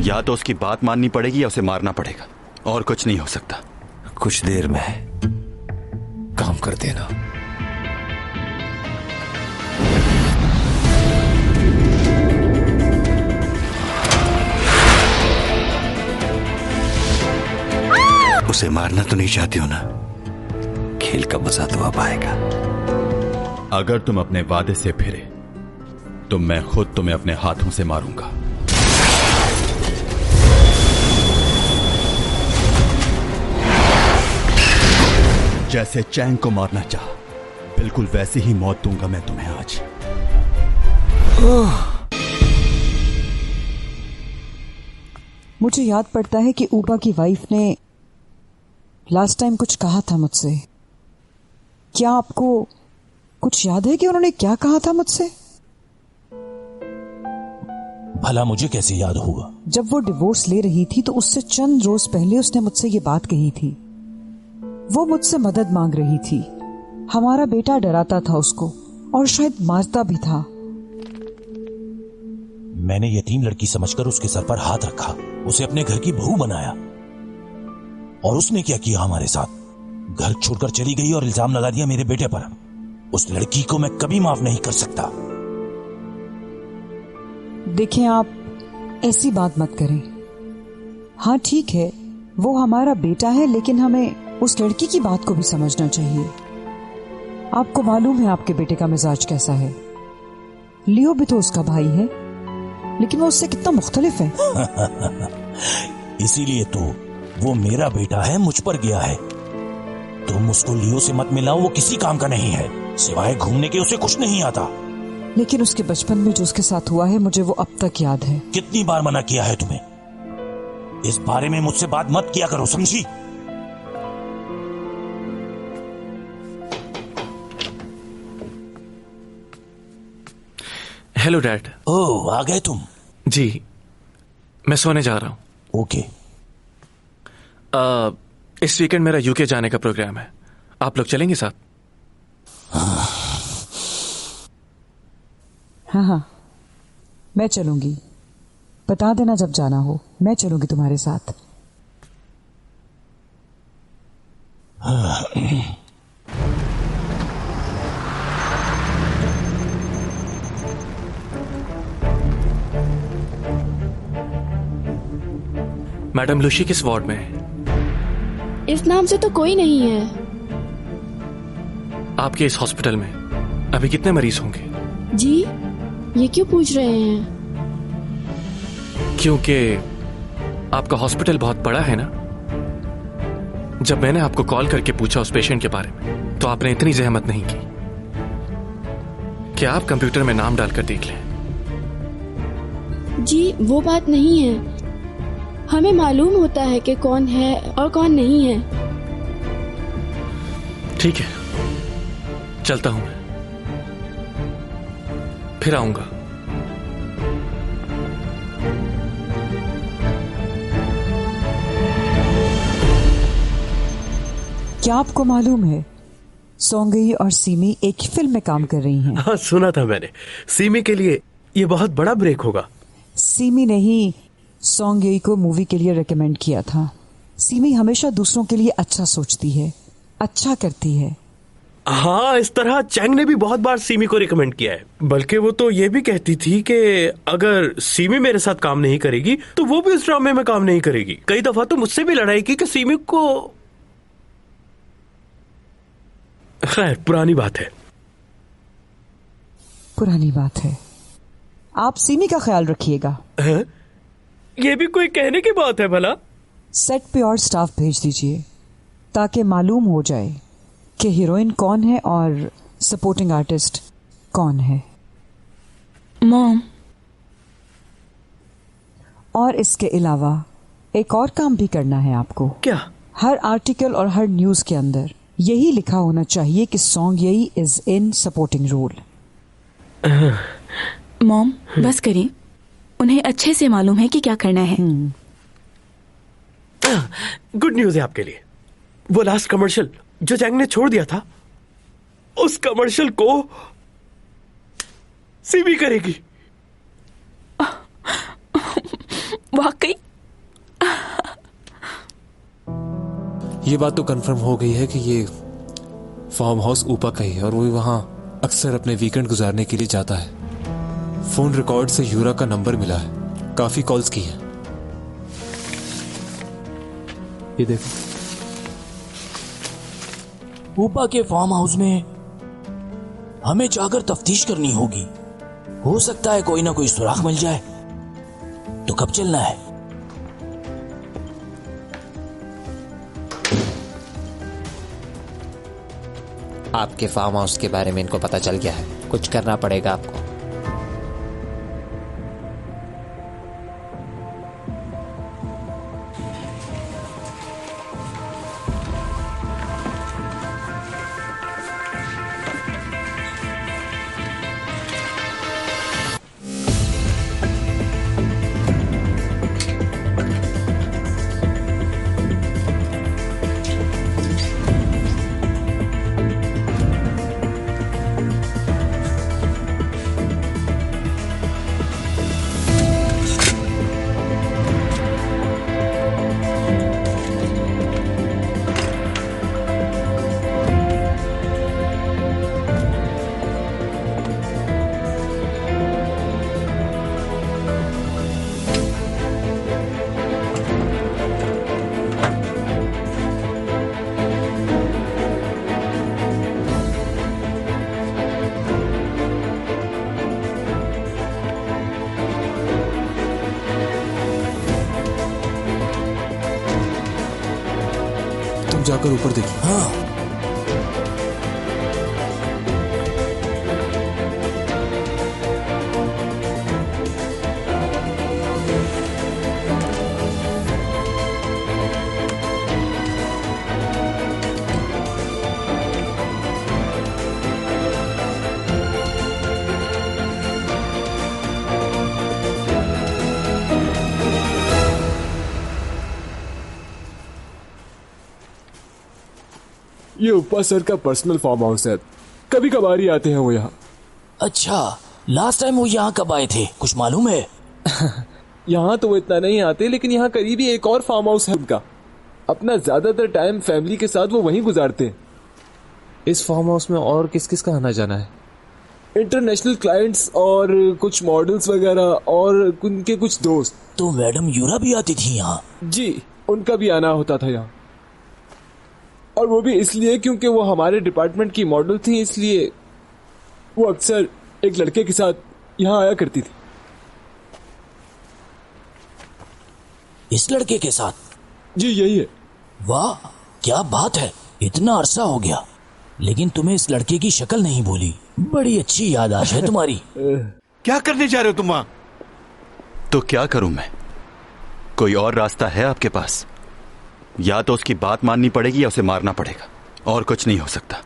या तो उसकी बात माननी पड़ेगी या उसे मारना पड़ेगा, और कुछ नहीं हो सकता। कुछ देर में काम कर देना। उसे मारना तो नहीं चाहती हो ना? खेल का मजा तो अब आएगा। अगर तुम अपने वादे से फिरे तो मैं खुद तुम्हें अपने हाथों से मारूंगा। जैसे चैंग को मारना चाह, बिल्कुल वैसी ही मौत दूंगा मैं तुम्हें आज। मुझे याद पड़ता है कि ऊबा की वाइफ ने लास्ट टाइम कुछ कहा था मुझसे। क्या आपको कुछ याद है कि उन्होंने क्या कहा था मुझसे? भला मुझे कैसे याद होगा? जब वो डिवोर्स ले रही थी तो उससे चंद रोज पहले उसने मुझसे ये बात कही थी। वो मुझसे मदद मांग रही थी। हमारा बेटा डराता था उसको और शायद मारता भी था। मैंने यतीम लड़की समझकर उसके सर पर हाथ रखा, उसे अपने घर की बहू बनाया। और उसने क्या किया हमारे साथ? घर छोड़कर चली गई और इल्जाम लगा दिया मेरे बेटे पर। उस लड़की को मैं कभी माफ नहीं कर सकता। देखें, आप ऐसी बात मत करें। हाँ ठीक है, वो हमारा बेटा है, लेकिन हमें उस लड़की की बात को भी समझना चाहिए। आपको मालूम है आपके बेटे का मिजाज कैसा है। लियो भी तो उसका भाई है, लेकिन वो उससे कितना मुख्तलिफ है। इसीलिए तो वो मेरा बेटा है, मुझ पर गया है। तुम उसको लियो से मत मिलाओ, वो किसी काम का नहीं है, सिवाय घूमने के उसे कुछ नहीं आता। लेकिन उसके बचपन में जो उसके साथ हुआ है मुझे वो अब तक याद है। कितनी बार मना किया है तुम्हें? इस बारे में मुझसे बात मत किया करो, समझी? Hello dad. ओह, आ गए तुम? जी, मैं सोने जा रहा हूं। ओके। इस वीकेंड मेरा यूके जाने का प्रोग्राम है, आप लोग चलेंगे साथ? हाँ, मैं चलूंगी। बता देना जब जाना हो, मैं चलूंगी तुम्हारे साथ। मैडम लुशी किस वार्ड में है? इस नाम से तो कोई नहीं है। आपके इस हॉस्पिटल में अभी कितने मरीज होंगे? जी, ये क्यों पूछ रहे हैं? क्योंकि आपका हॉस्पिटल बहुत बड़ा है ना। जब मैंने आपको कॉल करके पूछा उस पेशेंट के बारे में, तो आपने इतनी जहमत नहीं की कि आप कंप्यूटर में नाम डालकर देख लें। जी, वो बात नहीं है। हमें मालूम होता है कि कौन है और कौन नहीं है। ठीक है, चलता हूं मैं, फिर आऊंगा। क्या आपको मालूम है सोंगई और सीमी एक ही फिल्म में काम कर रही हैं? हाँ, सुना था मैंने। सीमी के लिए ये बहुत बड़ा ब्रेक होगा। सीमी ने ही सोंगई को मूवी के लिए रेकमेंड किया था। सीमी हमेशा दूसरों के लिए अच्छा सोचती है, अच्छा करती है। हाँ, इस तरह चैंग ने भी बहुत बार सीमी को रिकमेंड किया है। बल्कि वो तो ये भी कहती थी कि अगर सीमी मेरे साथ काम नहीं करेगी तो वो भी इस ड्रामे में काम नहीं करेगी। कई दफा तो मुझसे भी लड़ाई की कि सीमी को। खैर, पुरानी बात है। पुरानी बात है। आप सीमी का ख्याल रखिएगा। ये भी कोई कहने की बात है भला? सेट पे और स्टाफ भेज दीजिए ताकि मालूम हो जाए कि हीरोइन कौन है और सपोर्टिंग आर्टिस्ट कौन है। मॉम। और इसके अलावा एक और काम भी करना है आपको। क्या? हर आर्टिकल और हर न्यूज के अंदर यही लिखा होना चाहिए कि सोंगई is in supporting role. Mom, बस करें, उन्हें अच्छे से मालूम है कि क्या करना है। गुड न्यूज है आपके लिए। वो लास्ट कमर्शियल जो चैंग ने छोड़ दिया था, उस कमर्शियल को सीमी करेगी। वाकई? ये बात तो कंफर्म हो गई है कि ये फार्म हाउस ऊपा का ही है और वो वहां अक्सर अपने वीकेंड गुजारने के लिए जाता है। फोन रिकॉर्ड से यूरा का नंबर मिला है, काफी कॉल्स की हैं। ये देखो, ऊपा के फार्म हाउस में हमें जाकर तफ्तीश करनी होगी। हो सकता है कोई ना कोई सुराग मिल जाए। तो कब चलना है? आपके फार्म हाउस के बारे में इनको पता चल गया है, कुछ करना पड़ेगा आपको। जाकर ऊपर देखिए। हाँ, ये ऊपा सर का पर्सनल फार्म हाउस है, कभी कभार ही आते हैं वो यहाँ। अच्छा, लास्ट टाइम वो यहाँ कब आए थे, कुछ मालूम है? यहाँ तो वो इतना नहीं आते, लेकिन यहाँ करीब ही एक और फार्म हाउस है उनका। अपना ज्यादातर टाइम फैमिली के साथ वो वहीं गुजारते हैं। इस फार्म हाउस में और किस किस का आना जाना है? इंटरनेशनल क्लाइंट्स और कुछ मॉडल्स वगैरह और उनके कुछ दोस्त। तो मैडम यूरा भी आती थी यहाँ? जी, उनका भी आना होता था यहाँ, और वो भी इसलिए क्योंकि वो हमारे डिपार्टमेंट की मॉडल थी, इसलिए वो अक्सर एक लड़के के साथ यहाँ आया करती थी। इस लड़के के साथ? जी, यही है। वाह, क्या बात है, इतना अरसा हो गया, लेकिन तुम्हें इस लड़के की शक्ल नहीं भूली। बड़ी अच्छी याददाश्त है तुम्हारी। क्या करने जा रहे हो तुम वहां? तो क्या करूं मैं? कोई और रास्ता है आपके पास? या तो उसकी बात माननी पड़ेगी या उसे मारना पड़ेगा, और कुछ नहीं हो सकता।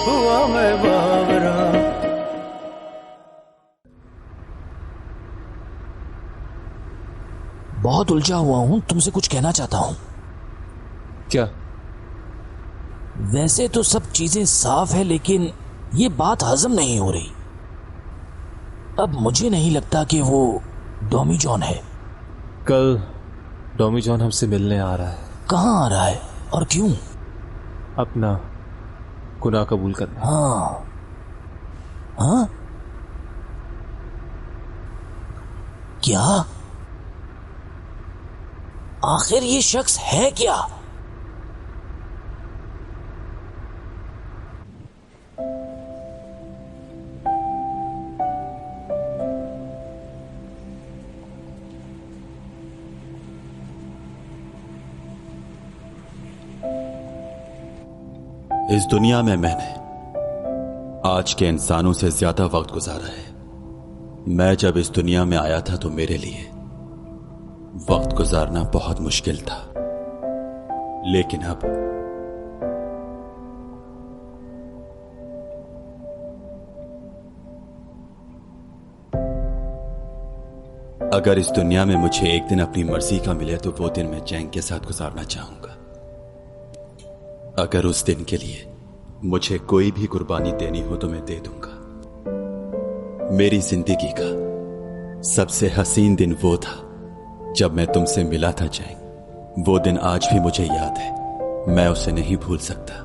हुआ मैं बावरा। बहुत उलझा हुआ हूं, तुमसे कुछ कहना चाहता हूं। क्या? वैसे तो सब चीजें साफ है, लेकिन ये बात हजम नहीं हो रही। अब मुझे नहीं लगता कि वो डॉमी जॉन है। कल डॉमी जॉन हमसे मिलने आ रहा है। कहाँ आ रहा है और क्यों? अपना गुनाह कबूल करना। हाँ हाँ, क्या? आखिर ये शख्स है क्या? इस दुनिया में मैंने आज के इंसानों से ज्यादा वक्त गुजारा है। मैं जब इस दुनिया में आया था तो मेरे लिए वक्त गुजारना बहुत मुश्किल था, लेकिन अब अगर इस दुनिया में मुझे एक दिन अपनी मर्जी का मिले तो वो दिन मैं चैन के साथ गुजारना चाहूंगा। अगर उस दिन के लिए मुझे कोई भी कुर्बानी देनी हो तो मैं दे दूंगा। मेरी जिंदगी का सबसे हसीन दिन वो था जब मैं तुमसे मिला था चैन। वो दिन आज भी मुझे याद है, मैं उसे नहीं भूल सकता।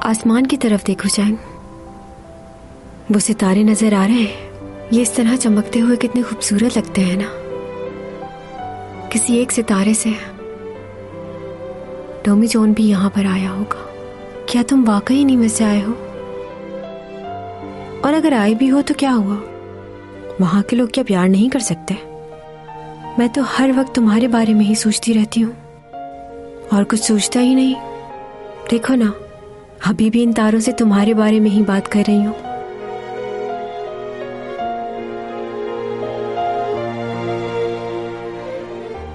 आसमान की तरफ देखो चैंग, वो सितारे नजर आ रहे हैं। ये इस तरह चमकते हुए कितने खूबसूरत लगते हैं ना। किसी एक सितारे से टॉमी जॉन भी यहाँ पर आया होगा। क्या तुम वाकई इन्हीं में से आए हो? और अगर आए भी हो तो क्या हुआ? वहां के लोग क्या प्यार नहीं कर सकते? मैं तो हर वक्त तुम्हारे बारे में ही सोचती रहती हूँ और कुछ सोचता ही नहीं। देखो ना, अभी भी इन तारों से तुम्हारे बारे में ही बात कर रही हूँ।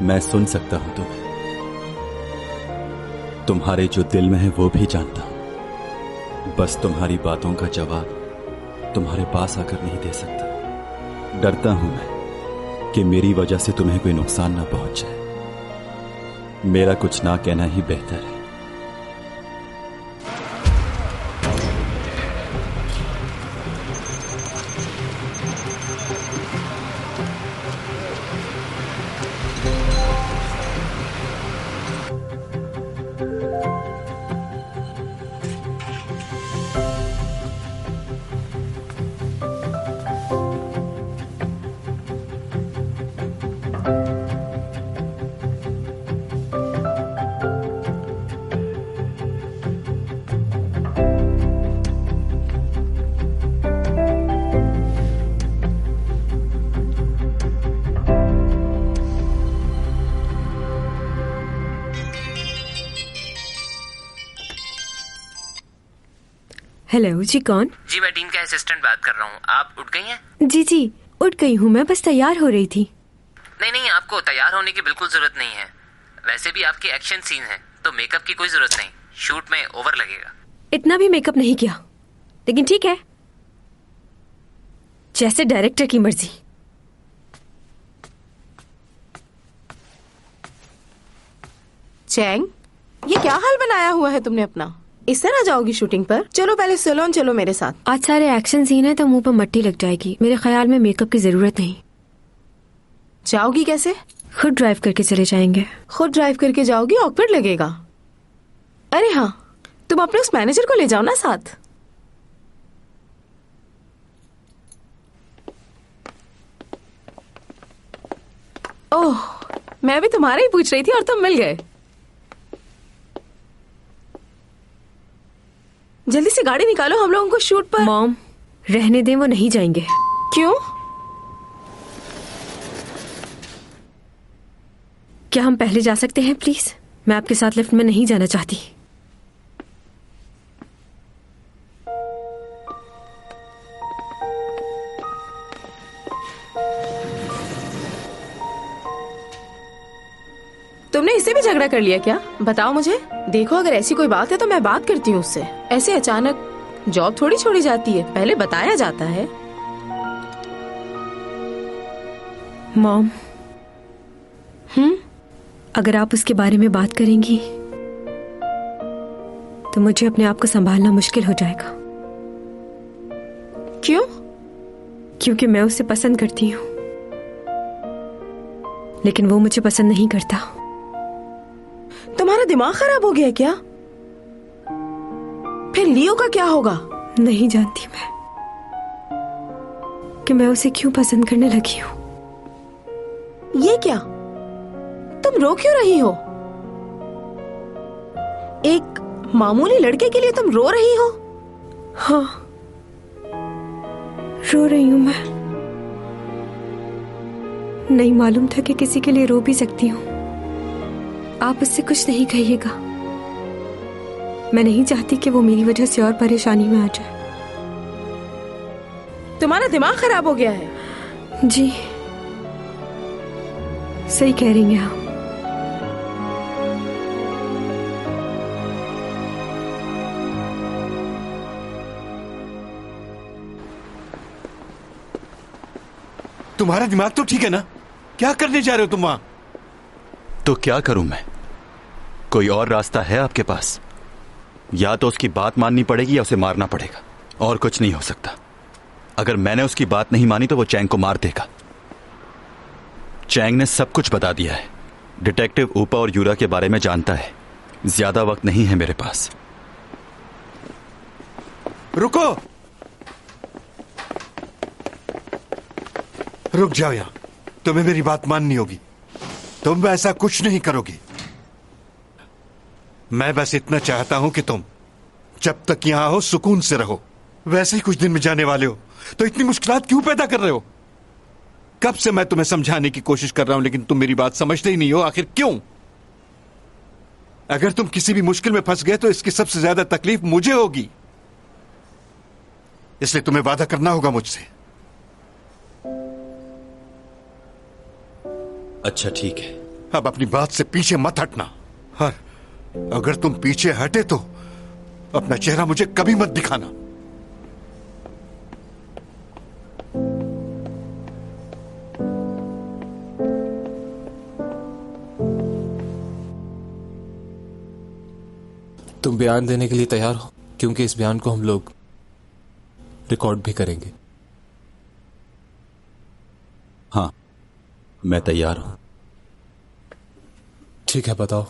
मैं सुन सकता हूं तुम्हें, तुम्हारे जो दिल में है वो भी जानता हूं। बस तुम्हारी बातों का जवाब तुम्हारे पास आकर नहीं दे सकता। डरता हूं मैं कि मेरी वजह से तुम्हें कोई नुकसान ना पहुंच जाए। मेरा कुछ ना कहना ही बेहतर है। हेलो जी, कौन? जी मैं टीम का असिस्टेंट बात कर रहा हूँ। आप उठ गई हैं? जी जी उठ गई हूँ, मैं बस तैयार हो रही थी। नहीं, आपको तैयार होने की बिल्कुल जरूरत नहीं है। वैसे भी आपके एक्शन सीन है तो मेकअप की कोई जरूरत नहीं। शूट में ओवर लगेगा। इतना भी मेकअप नहीं किया, लेकिन ठीक है, जैसे डायरेक्टर की मर्जी। चैंग, ये क्या हाल बनाया हुआ है तुमने अपना? इस तरह जाओगी शूटिंग पर? चलो पहले सैलून चलो मेरे साथ। आज सारे एक्शन सीन है तो मुंह पर मट्टी लग जाएगी। मेरे ख्याल में मेकअप की जरूरत नहीं। जाओगी कैसे? खुद ड्राइव करके चले जाएंगे। खुद ड्राइव करके जाओगी? ऑकवर्ड लगेगा। अरे हाँ, तुम अपने उस मैनेजर को ले जाओ ना साथ। ओह, मैं भी तुम्हारा ही पूछ रही थी और तुम मिल गए। जल्दी से गाड़ी निकालो, हम लोगों को शूट पर। मॉम, रहने दें, वो नहीं जाएंगे। क्यों? क्या हम पहले जा सकते हैं प्लीज? मैं आपके साथ लिफ्ट में नहीं जाना चाहती। तुमने इससे भी झगड़ा कर लिया क्या? बताओ मुझे। देखो, अगर ऐसी कोई बात है तो मैं बात करती हूँ उससे। ऐसे अचानक जॉब थोड़ी छोड़ी जाती है, पहले बताया जाता है। मॉम, अगर आप उसके बारे में बात करेंगी तो मुझे अपने आप को संभालना मुश्किल हो जाएगा। क्यों? क्योंकि मैं उसे पसंद करती हूँ, लेकिन वो मुझे पसंद नहीं करता। तुम्हारा दिमाग खराब हो गया क्या? फिर लियो का क्या होगा? नहीं जानती मैं कि मैं उसे क्यों पसंद करने लगी हूँ। ये क्या? तुम रो क्यों रही हो? एक मामूली लड़के के लिए तुम रो रही हो? हाँ, रो रही हूँ मैं। नहीं मालूम था कि किसी के लिए रो भी सकती हूँ। आप उससे कुछ नहीं कहिएगा। मैं नहीं चाहती कि वो मेरी वजह से और परेशानी में आ जाए। तुम्हारा दिमाग खराब हो गया है। जी सही कह रही हैं आप। तुम्हारा दिमाग तो ठीक है ना? क्या करने जा रहे हो तुम वहां? तो क्या करूं मैं? कोई और रास्ता है आपके पास? या तो उसकी बात माननी पड़ेगी या उसे मारना पड़ेगा, और कुछ नहीं हो सकता। अगर मैंने उसकी बात नहीं मानी तो वो चैंग को मार देगा। चैंग ने सब कुछ बता दिया है। डिटेक्टिव ऊपा और यूरा के बारे में जानता है। ज्यादा वक्त नहीं है मेरे पास। रुको, रुक जाओ यहां। तुम्हें मेरी बात माननी होगी। तुम ऐसा कुछ नहीं करोगी। मैं बस इतना चाहता हूं कि तुम जब तक यहां हो सुकून से रहो। वैसे ही कुछ दिन में जाने वाले हो, तो इतनी मुश्किलात क्यों पैदा कर रहे हो? कब से मैं तुम्हें समझाने की कोशिश कर रहा हूं, लेकिन तुम मेरी बात समझते ही नहीं हो। आखिर क्यों? अगर तुम किसी भी मुश्किल में फंस गए तो इसकी सबसे ज्यादा तकलीफ मुझे होगी। इसलिए तुम्हें वादा करना होगा मुझसे। अच्छा ठीक है। अब अपनी बात से पीछे मत हटना। और अगर तुम पीछे हटे तो अपना चेहरा मुझे कभी मत दिखाना। तुम बयान देने के लिए तैयार हो? क्योंकि इस बयान को हम लोग रिकॉर्ड भी करेंगे। हाँ, मैं तैयार हूं। ठीक है, बताओ।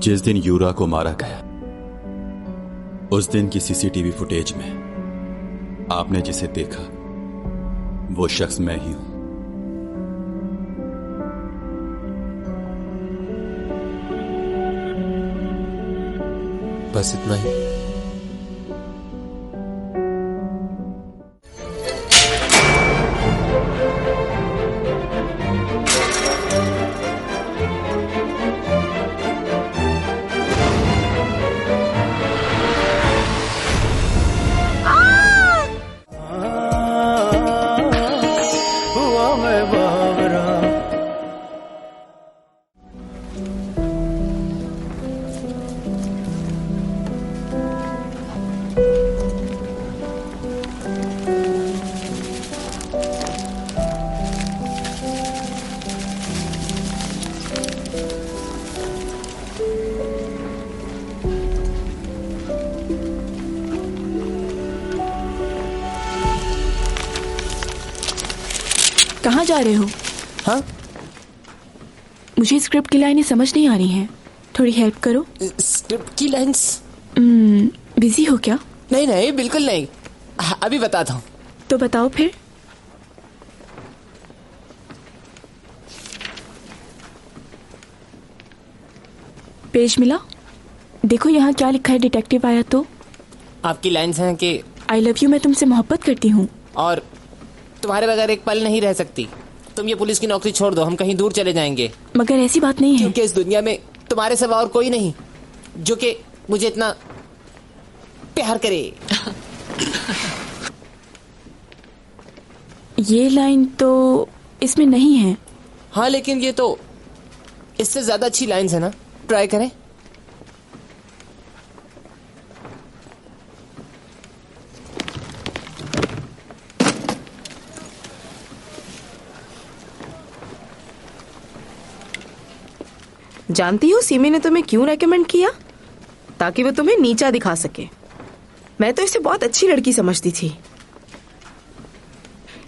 जिस दिन यूरा को मारा गया, उस दिन की सीसीटीवी फुटेज में आपने जिसे देखा वो शख्स मैं ही हूं। बस इतना ही। कहाँ जा रहे हो? हाँ? मुझे स्क्रिप्ट की लाइनें समझ नहीं आ रही हैं। थोड़ी हेल्प करो। स्क्रिप्ट की लाइन्स? बिजी हो क्या? नहीं नहीं, बिल्कुल नहीं। अभी बताता हूँ। तो बताओ फिर। पेज मिला? देखो यहाँ क्या लिखा है। डिटेक्टिव आया तो आपकी लाइन्स हैं कि आई लव यू, मैं तुमसे मोहब्बत करती हूँ और तुम्हारे बगैर एक पल नहीं रह सकती। तुम ये पुलिस की नौकरी छोड़ दो, हम कहीं दूर चले जाएंगे। मगर ऐसी बात नहीं है, क्योंकि इस दुनिया में तुम्हारे सिवा और कोई नहीं जो कि मुझे इतना प्यार करे। ये लाइन तो इसमें नहीं है। हाँ, लेकिन ये तो इससे ज्यादा अच्छी लाइन्स है ना। ट्राई करें। जानती हो सीमी ने तुम्हें क्यों रेकमेंड किया? ताकि वो तुम्हें नीचा दिखा सके। मैं तो इसे बहुत अच्छी लड़की समझती थी,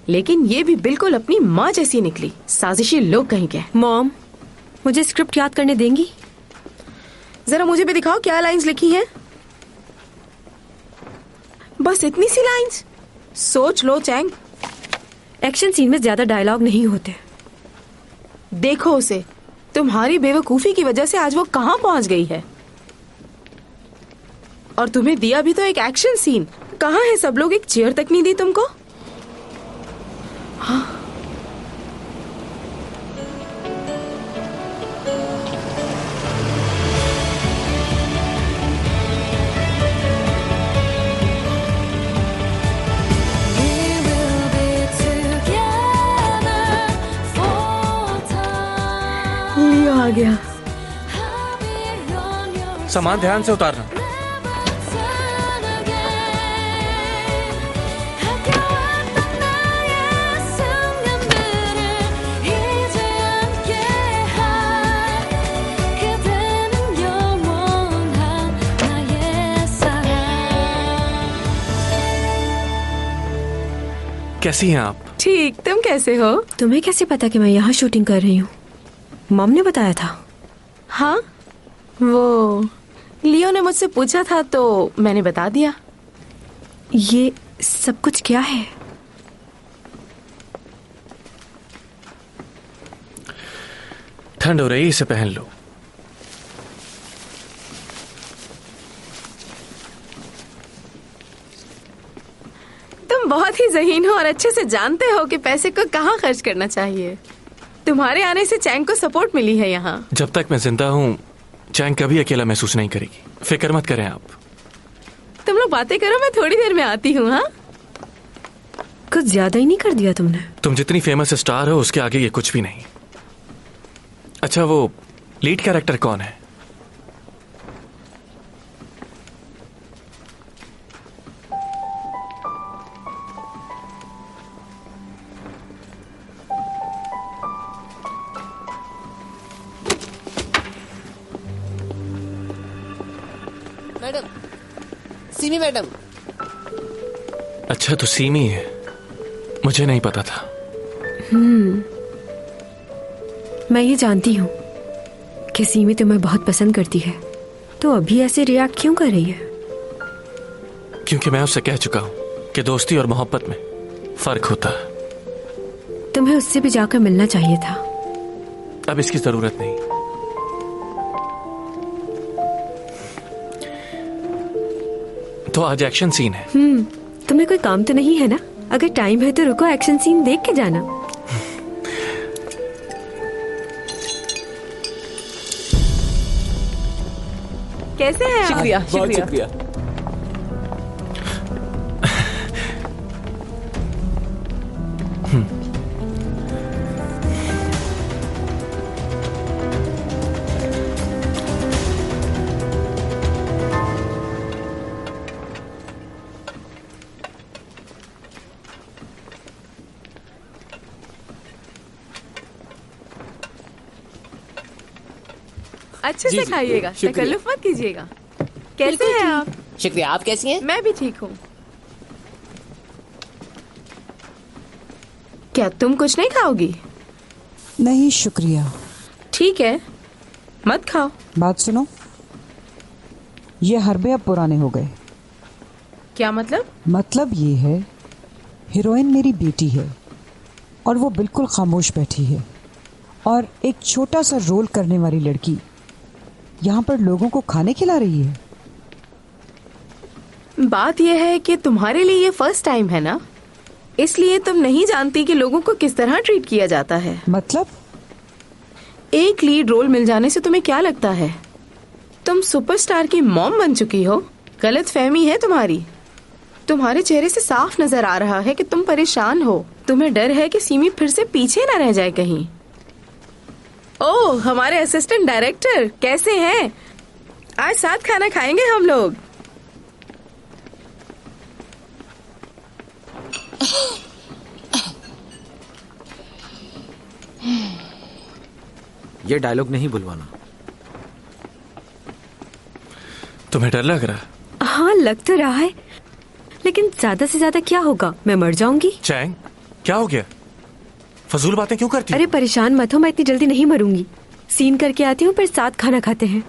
लेकिन ये भी बिल्कुल अपनी माँ जैसी निकली। साजिशी लोग कहीं के। मॉम, मुझे स्क्रिप्ट याद करने देंगी? जरा मुझे भी दिखाओ क्या लाइंस लिखी हैं। बस इतनी सी लाइंस? सोच लो चैंग। एक्शन सीन में ज्यादा डायलॉग नहीं होते। देखो उसे, तुम्हारी बेवकूफी की वजह से आज वो कहां पहुंच गई है। और तुम्हें दिया भी तो एक एक्शन सीन। कहां है सब लोग? एक चेयर तक नहीं दी तुमको। हाँ। गया। सामान ध्यान से उतारना। कैसी हैं आप? ठीक, तुम कैसे हो? तुम्हें कैसे पता कि मैं यहाँ शूटिंग कर रही हूँ? मॉम ने बताया था। हाँ, वो लियो ने मुझसे पूछा था तो मैंने बता दिया। ये सब कुछ क्या है? ठंड हो रही, इसे पहन लो। तुम बहुत ही ज़हीन हो और अच्छे से जानते हो कि पैसे को कहाँ खर्च करना चाहिए। तुम्हारे आने से चैंग को सपोर्ट मिली है यहाँ। जब तक मैं जिंदा हूँ चैंग कभी अकेला महसूस नहीं करेगी, फिक्र मत करें आप। तुम लोग बातें करो, मैं थोड़ी देर में आती हूँ। हाँ, कुछ ज्यादा ही नहीं कर दिया तुमने? तुम जितनी फेमस स्टार हो उसके आगे ये कुछ भी नहीं। अच्छा, वो लीड कैरेक्टर कौन है? Madam, semi madam. अच्छा, तो सीमी है, मुझे नहीं पता था। मैं ये जानती हूँ कि सीमी तुम्हें बहुत पसंद करती है, तो अभी ऐसे रिएक्ट क्यों कर रही है? क्योंकि मैं उससे कह चुका हूँ कि दोस्ती और मोहब्बत में फर्क होता है। तुम्हें उससे भी जाकर मिलना चाहिए था। अब इसकी जरूरत नहीं। तो आज एक्शन सीन है। तुम्हें कोई काम तो नहीं है ना? अगर टाइम है तो रुको, एक्शन सीन देख के जाना। कैसे हैं आप? शुक्रिया, बहुत शुक्रिया। अच्छे से खाइएगा, तकल्लुफ मत कीजिएगा। कैसे हैं आप? शुक्रिया, आप कैसी हैं? मैं भी ठीक हूँ। क्या तुम कुछ नहीं खाओगी? नहीं शुक्रिया। ठीक है, मत खाओ। बात सुनो, ये हरबे अब पुराने हो गए। क्या मतलब? मतलब ये है, हीरोइन मेरी बेटी है और वो बिल्कुल खामोश बैठी है, और एक छोटा सा रोल करने वाली लड़की यहाँ पर लोगों को खाने खिला रही है। बात यह है कि तुम्हारे लिए ये फर्स्ट टाइम है ना, इसलिए तुम नहीं जानती कि लोगों को किस तरह ट्रीट किया जाता है। मतलब? एक लीड रोल मिल जाने से तुम्हें क्या लगता है तुम सुपरस्टार की मॉम बन चुकी हो? गलत फहमी है तुम्हारी। तुम्हारे चेहरे से साफ नजर आ रहा है कि तुम परेशान हो। तुम्हें डर है कि सीमी फिर से पीछे न रह जाए कहीं। ओह, हमारे असिस्टेंट डायरेक्टर कैसे हैं? आज साथ खाना खाएंगे हम लोग। ये डायलॉग नहीं बुलवाना। तुम्हें डर लग रहा? हाँ, लग तो रहा है, लेकिन ज्यादा से ज्यादा क्या होगा? मैं मर जाऊंगी। चैंग, क्या हो गया? फजूल बातें क्यों करती? अरे परेशान मत हो, मैं इतनी जल्दी नहीं मरूंगी। सीन करके आती हूँ, फिर साथ खाना खाते हैं।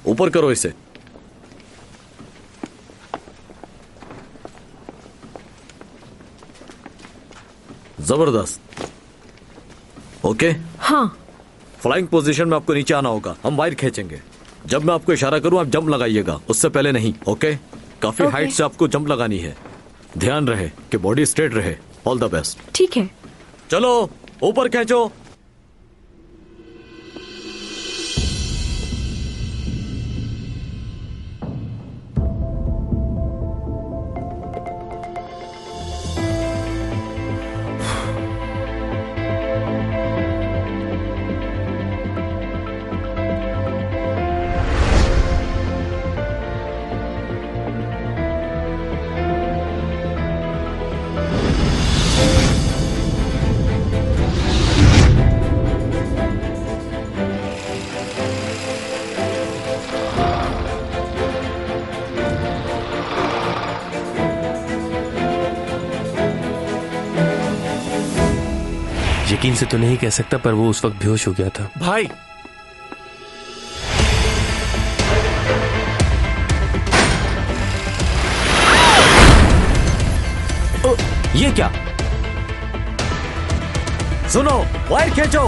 ऊपर करो इसे। जबरदस्त। ओके? हाँ। फ्लाइंग पोजीशन में आपको नीचे आना होगा। हम वायर खींचेंगे। जब मैं आपको इशारा करूं आप जंप लगाइएगा, उससे पहले नहीं। ओके? काफी हाइट से आपको जंप लगानी है। ध्यान रहे कि बॉडी स्ट्रेट रहे। All the best. ठीक है, चलो ऊपर खींचो। यकीन से तो नहीं कह सकता, पर वो उस वक्त बेहोश हो गया था। भाई ये क्या? सुनो, वायर खींचो।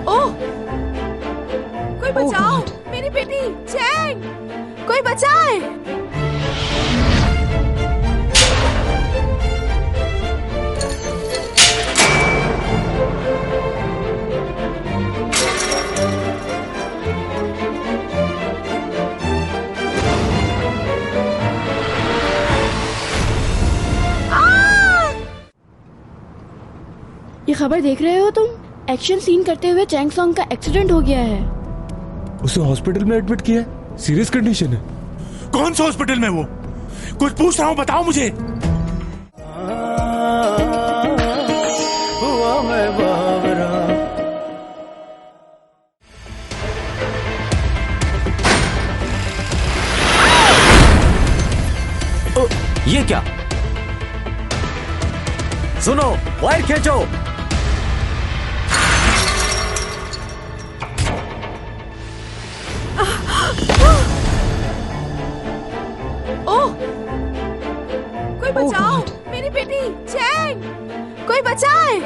ओह, कोई बचाओ, मेरी बेटी चैंग, कोई बचाए। ये खबर देख रहे हो तुम? एक्शन सीन करते हुए चैंग सॉन्ग का एक्सीडेंट हो गया है। उसे हॉस्पिटल में एडमिट किया है, सीरियस कंडीशन है। कौन सा हॉस्पिटल में? वो कुछ पूछ रहा हूँ, बताओ मुझे। ये क्या? सुनो, वायर खींचो। ओह, कोई बचाओ, मेरी बेटी चैंग, कोई बचाए।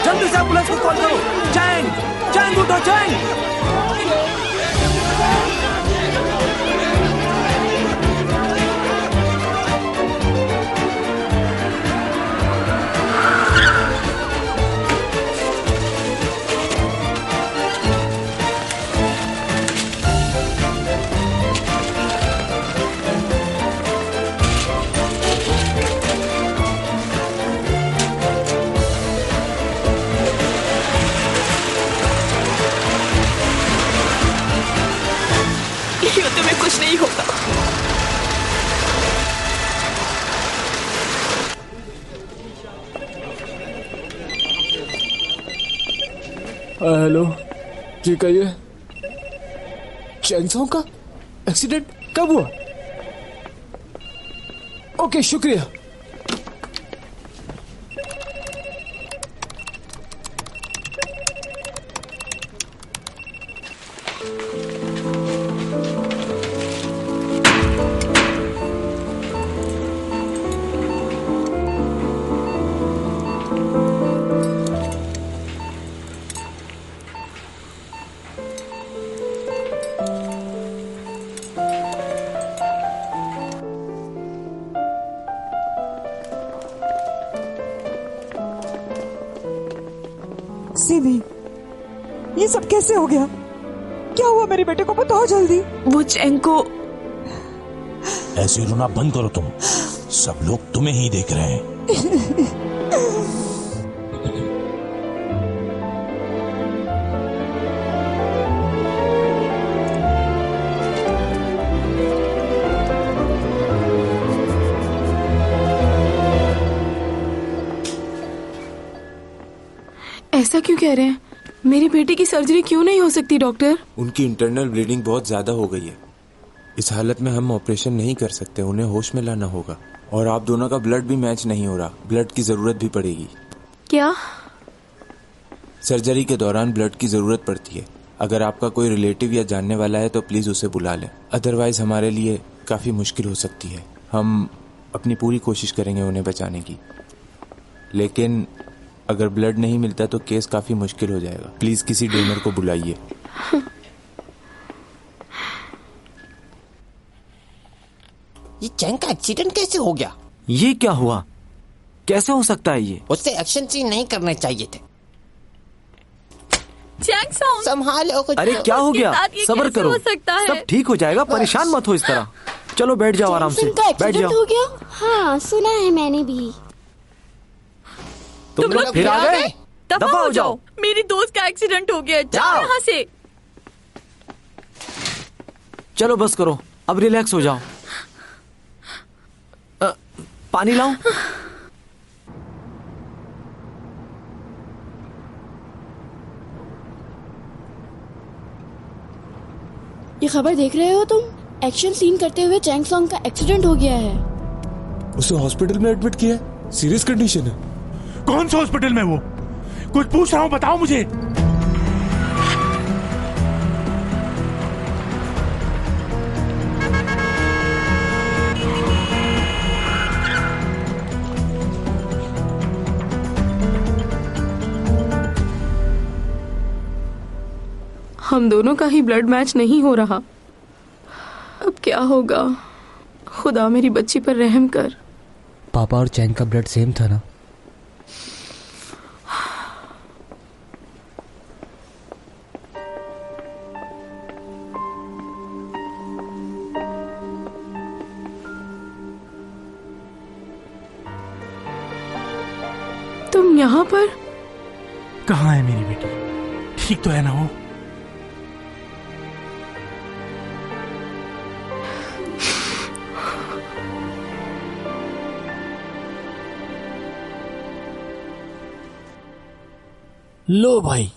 जल्दी से एम्बुलेंस को कॉल करो। चैंग, चैंग उठो, चैंग। तुम्हें कुछ नहीं होगा। हेलो जी, कहिए। चैंग सॉन्ग का एक्सीडेंट कब हुआ? ओके, शुक्रिया। सीवी, ये सब कैसे हो गया? क्या हुआ मेरे बेटे को? बताओ जल्दी। वो चैंग को। ऐसे रोना बंद करो तुम, सब लोग तुम्हें ही देख रहे हैं। ऐसा क्यों कह रहे हैं? मेरी बेटी की सर्जरी क्यों नहीं हो सकती डॉक्टर? उनकी इंटरनल ब्लीडिंग बहुत ज्यादा हो गई है। इस हालत में हम ऑपरेशन नहीं कर सकते, उन्हें होश में लाना होगा। और आप दोनों का ब्लड भी मैच नहीं हो रहा, ब्लड की जरूरत भी पड़ेगी। क्या? सर्जरी के दौरान ब्लड की जरूरत पड़ती है। अगर आपका कोई रिलेटिव या जानने वाला है तो प्लीज उसे बुला लें, अदरवाइज हमारे लिए काफी मुश्किल हो सकती है। हम अपनी पूरी कोशिश करेंगे उन्हें बचाने की, लेकिन अगर ब्लड नहीं मिलता तो केस काफी मुश्किल हो जाएगा। प्लीज किसी डोनर को बुलाइए। ये चैंग का एक्सीडेंट कैसे हो गया? ये क्या हुआ? कैसे हो सकता है ये? उससे एक्शन सीन नहीं करने चाहिए थे। चैंग सॉन्ग संभालो कुछ। अरे क्या हो गया? सब्र करो, सब ठीक हो जाएगा, परेशान मत हो इस तरह। चलो बैठ जाओ आराम से, बैठ जाओ। हो गया? हाँ सुना है मैंने भी। तुम लोग फिर आ गए? दफा हो जाओ। मेरी दोस्त का एक्सीडेंट हो गया, जाओ यहाँ से। चलो बस करो, अब रिलैक्स हो जाओ। पानी लाऊं? ये खबर देख रहे हो तुम? एक्शन सीन करते हुए चैंग सॉन्ग का एक्सीडेंट हो गया है। उसे हॉस्पिटल में एडमिट किया है, सीरियस कंडीशन है। कौन से हॉस्पिटल में? वो कुछ पूछ रहा हूँ, बताओ मुझे। हम दोनों का ही ब्लड मैच नहीं हो रहा। अब क्या होगा? खुदा मेरी बच्ची पर रहम कर। पापा और चैंग का ब्लड सेम था ना? तुम यहाँ पर? कहाँ है मेरी बेटी? ठीक तो है ना वो? लो भाई,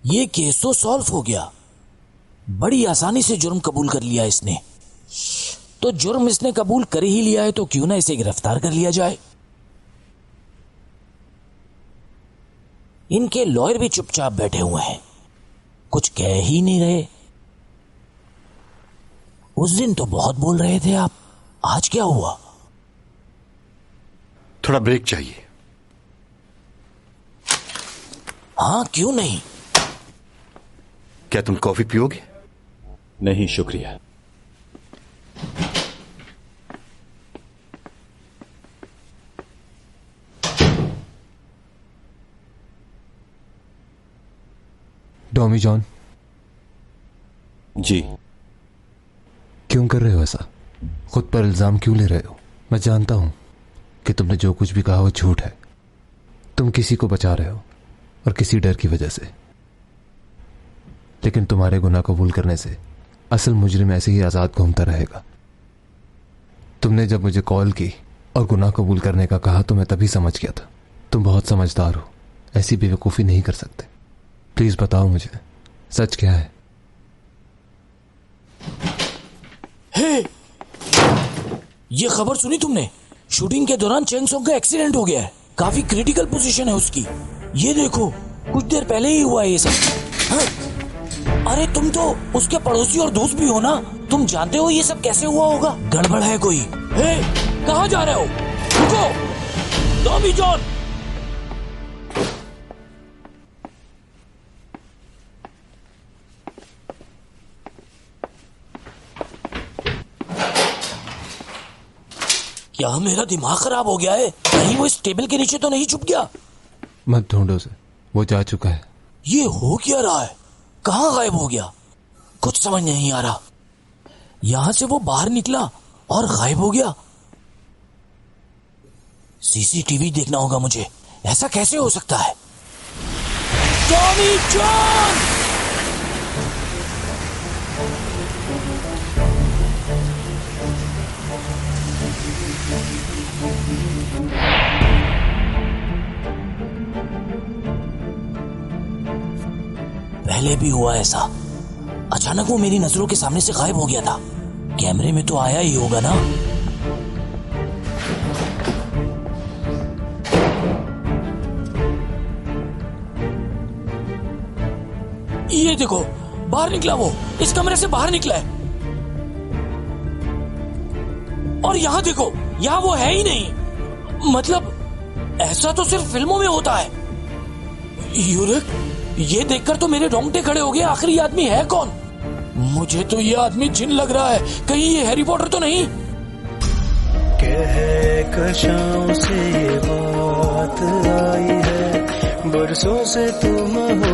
ये केस तो सॉल्व हो गया। बड़ी आसानी से जुर्म कबूल कर लिया इसने। तो जुर्म इसने कबूल कर ही लिया है तो क्यों ना इसे गिरफ्तार कर लिया जाए। इनके लॉयर भी चुपचाप बैठे हुए हैं, कुछ कह ही नहीं रहे। उस दिन तो बहुत बोल रहे थे आप, आज क्या हुआ? थोड़ा ब्रेक चाहिए। हाँ क्यों नहीं? क्या तुम कॉफी पियोगे? नहीं शुक्रिया। Tommy John. जी। क्यों कर रहे हो ऐसा? खुद पर इल्जाम क्यों ले रहे हो? मैं जानता हूं कि तुमने जो कुछ भी कहा वो झूठ है। तुम किसी को बचा रहे हो और किसी डर की वजह से, लेकिन तुम्हारे गुनाह कबूल करने से असल मुजरिम ऐसे ही आजाद घूमता रहेगा। तुमने जब मुझे कॉल की और गुनाह कबूल करने का कहा तो मैं तभी समझ गया था तुम बहुत समझदार हो, ऐसी बेवकूफी नहीं कर सकते। प्लीज बताओ मुझे सच क्या है? हे, ये खबर सुनी तुमने? शूटिंग के दौरान चैंग सॉन्ग का एक्सीडेंट हो गया है, काफी क्रिटिकल पोजीशन है उसकी। ये देखो, कुछ देर पहले ही हुआ है ये सब। हाँ? अरे तुम तो उसके पड़ोसी और दोस्त भी हो ना, तुम जानते हो ये सब कैसे हुआ होगा। गड़बड़ है कोई। हे, कहाँ जा रहे हो? रुको, टॉमी जॉन। क्या मेरा दिमाग खराब हो गया है? कहीं वो इस टेबल के नीचे तो नहीं छुप गया? मत ढूंढो उसे, वो जा चुका है। ये हो क्या रहा है? कहाँ गायब हो गया? कुछ समझ नहीं आ रहा। यहां से वो बाहर निकला और गायब हो गया। सीसीटीवी देखना होगा मुझे। ऐसा कैसे हो सकता है? Tommy John! पहले भी हुआ ऐसा, अचानक वो मेरी नजरों के सामने से गायब हो गया था। कैमरे में तो आया ही होगा ना। ये देखो, बाहर निकला वो, इस कमरे से बाहर निकला है। और यहां देखो, यहां वो है ही नहीं। मतलब ऐसा तो सिर्फ फिल्मों में होता है। यूरिक, ये देखकर तो मेरे रोंगटे खड़े हो गए। आखिर ये आदमी है कौन? मुझे तो ये आदमी जिन लग रहा है। कहीं ये हैरी पॉटर तो नहीं? कह कशाओं से वो आई है, बरसों से तुम हो